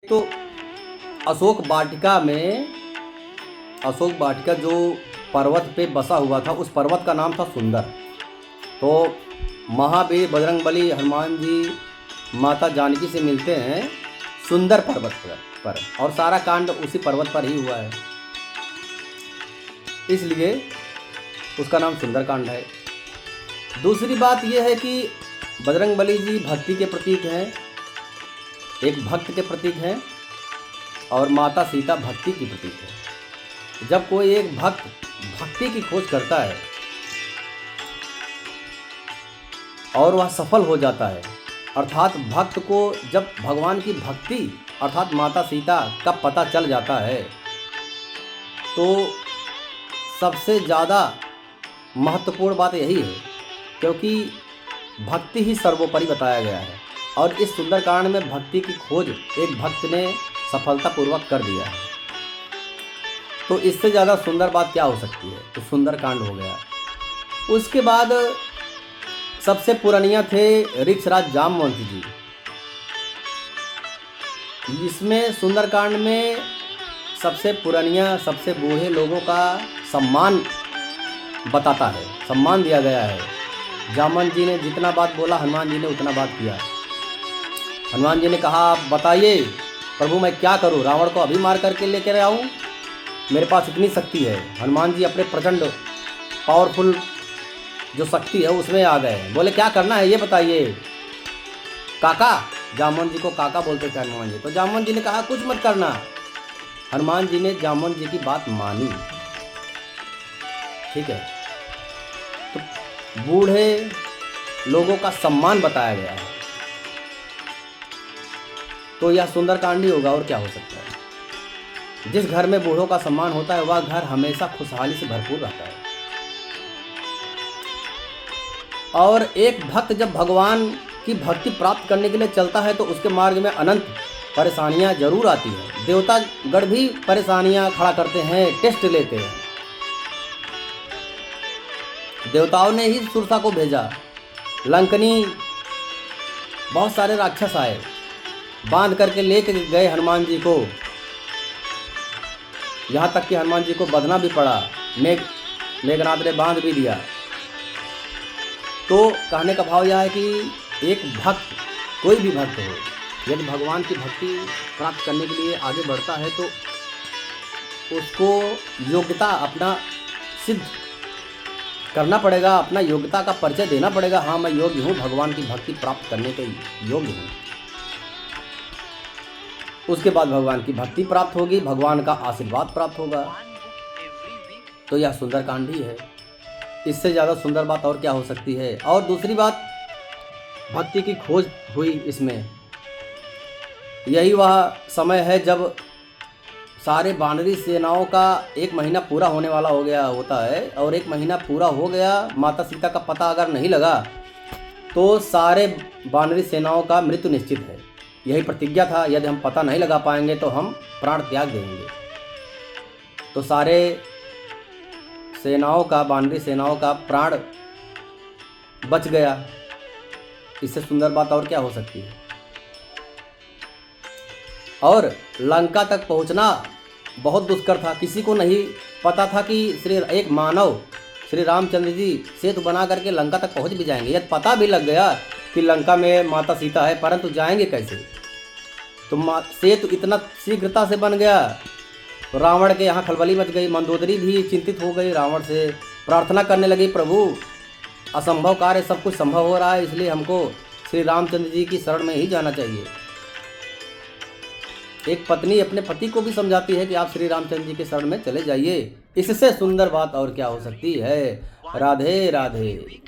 तो अशोक वाटिका जो पर्वत पे बसा हुआ था, उस पर्वत का नाम था सुंदर। तो महावीर बजरंगबली हनुमान जी माता जानकी से मिलते हैं सुंदर पर्वत पर और सारा कांड उसी पर्वत पर ही हुआ है, इसलिए उसका नाम सुंदर कांड है। दूसरी बात यह है कि बजरंगबली जी भक्ति के प्रतीक हैं, एक भक्त के प्रतीक हैं, और माता सीता भक्ति की प्रतीक है। जब कोई एक भक्त भक्ति की खोज करता है और वह सफल हो जाता है, अर्थात भक्त को जब भगवान की भक्ति अर्थात माता सीता का पता चल जाता है, तो सबसे ज़्यादा महत्वपूर्ण बात यही है, क्योंकि भक्ति ही सर्वोपरि बताया गया है। और इस सुंदरकांड में भक्ति की खोज एक भक्त ने सफलतापूर्वक कर दिया है। तो इससे ज़्यादा सुंदर बात क्या हो सकती है। तो सुंदरकांड हो गया। उसके बाद सबसे पुरानिया थे ऋक्षराज जामवंत जी। इसमें सुंदरकांड में सबसे पुरानिया, सबसे बूढ़े लोगों का सम्मान बताता है, सम्मान दिया गया है। जामवंत जी ने जितना बात बोला, हनुमान जी ने उतना बात किया। हनुमान जी ने कहा, आप बताइए प्रभु मैं क्या करूं, रावण को अभी मार करके लेकर आऊं, मेरे पास इतनी शक्ति है। हनुमान जी अपने प्रचंड पावरफुल जो शक्ति है उसमें आ गए। बोले क्या करना है ये बताइए काका। जामवंत जी को काका बोलते थे हनुमान जी। तो जामवंत जी ने कहा कुछ मत करना। हनुमान जी ने जामवंत जी की बात मानी। ठीक है, तो बूढ़े लोगों का सम्मान बताया गया है। तो यह सुंदरकांड ही होगा और क्या हो सकता है। जिस घर में बूढ़ों का सम्मान होता है वह घर हमेशा खुशहाली से भरपूर रहता है। और एक भक्त जब भगवान की भक्ति प्राप्त करने के लिए चलता है तो उसके मार्ग में अनंत परेशानियां जरूर आती हैं। देवतागण भी परेशानियां खड़ा करते हैं, टेस्ट लेते हैं। देवताओं ने ही सुरसा को भेजा, लंकनी बहुत सारे राक्षस आए, बांध करके लेके गए हनुमान जी को, यहाँ तक कि हनुमान जी को बंधना भी पड़ा। मेघनाथ ने बांध भी दिया। तो कहने का भाव यह है कि एक भक्त, कोई भी भक्त हो, यदि भगवान की भक्ति प्राप्त करने के लिए आगे बढ़ता है तो उसको योग्यता अपना सिद्ध करना पड़ेगा, अपना योग्यता का परिचय देना पड़ेगा। हाँ मैं योग्य हूँ, भगवान की भक्ति प्राप्त करने के योग्य हूँ। उसके बाद भगवान की भक्ति प्राप्त होगी, भगवान का आशीर्वाद प्राप्त होगा। तो यह सुंदरकांड ही है। इससे ज़्यादा सुंदर बात और क्या हो सकती है। और दूसरी बात, भक्ति की खोज हुई इसमें। यही वह समय है जब सारे वानरी सेनाओं का 1 महीना पूरा होने वाला हो गया होता है, और 1 महीना पूरा हो गया, माता सीता का पता अगर नहीं लगा तो सारे वानरी सेनाओं का मृत्यु निश्चित है। यही प्रतिज्ञा था, यदि हम पता नहीं लगा पाएंगे तो हम प्राण त्याग देंगे। तो सारे सेनाओं का, वानरी सेनाओं का प्राण बच गया। इससे सुंदर बात और क्या हो सकती है। और लंका तक पहुंचना बहुत दुष्कर था। किसी को नहीं पता था कि एक मानव श्री रामचंद्र जी सेतु बना करके लंका तक पहुंच भी जाएंगे। यदि पता भी लग गया कि लंका में माता सीता है, परंतु जाएंगे कैसे। तो सेतु इतना शीघ्रता से बन गया, तो रावण के यहाँ खलबली मच गई। मंदोदरी भी चिंतित हो गई, रावण से प्रार्थना करने लगी, प्रभु असंभव कार्य सब कुछ संभव हो रहा है, इसलिए हमको श्री रामचंद्र जी की शरण में ही जाना चाहिए। एक पत्नी अपने पति को भी समझाती है कि आप श्री रामचंद्र जी के शरण में चले जाइए। इससे सुंदर बात और क्या हो सकती है। राधे राधे।